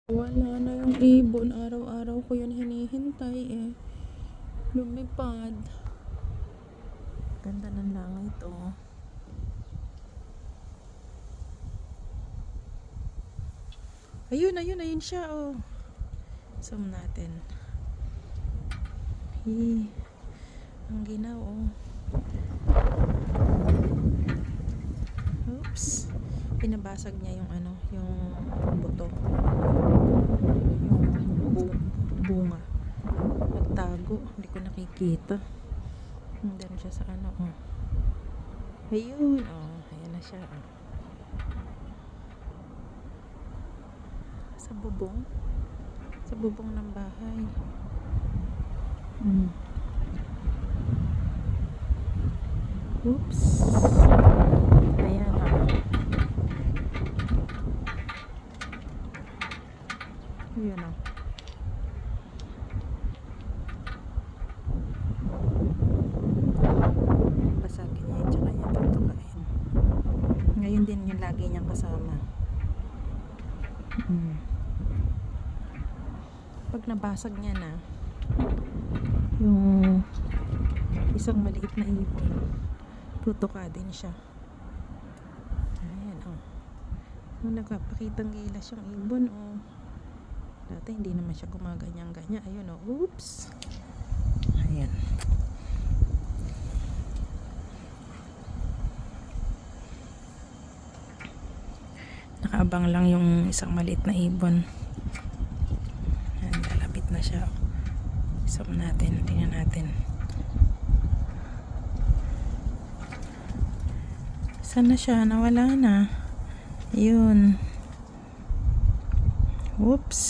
Wala na yung ibon. Araw-araw ko yun hinihintay eh. Lumipad. Ganda ng langit oh. Ayun siya oh. Zoom natin. Ang ginaw oh. Oops. Pinabasag niya yung ano, yung buto. Yung bunga. Nagtago. Hindi ko nakikita. Nandun siya sa ano oh. Ayun oh. Ayan na siya oh. Sa bubong. Sa bubong ng bahay. Oops. Ayan oh. Ayan oh. Basagin niya yun, tsaka niya tutukain. Ngayon din yung lagi niyang kasama. Pag nabasag niya na yung isang maliit na ibon, tutuka din siya. Ayan oh. Nagpapakitang gilas yung ibon oh. Dati hindi naman siya gumaganyan-ganyan. Ayun oh. Oops. Ayan. Nakaabang lang yung isang maliit na ibon. Ayan, lalapit na siya. Zoom natin. Tingnan natin. Saan na siya? Nawala na. Yun. Oops.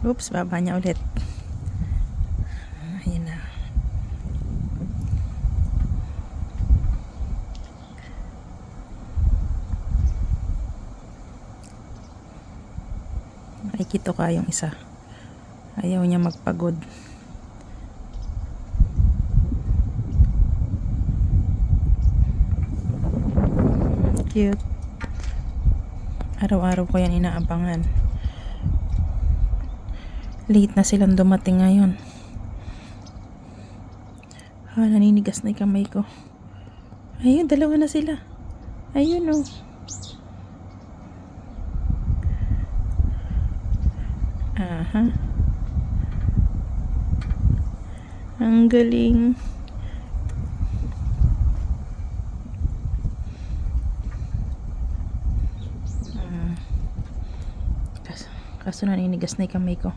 Oops, baba niya ulit. Ayun na. Nakikita ka yung isa. Ayaw niya magpagod. Cute. Araw-araw ko yan inaabangan. Late na silang dumating ngayon. Naninigas na yung kamay ko. Ayun, dalawa na sila. Ayun oh. Aha. Ang galing. Kaso naninigas na yung kamay ko.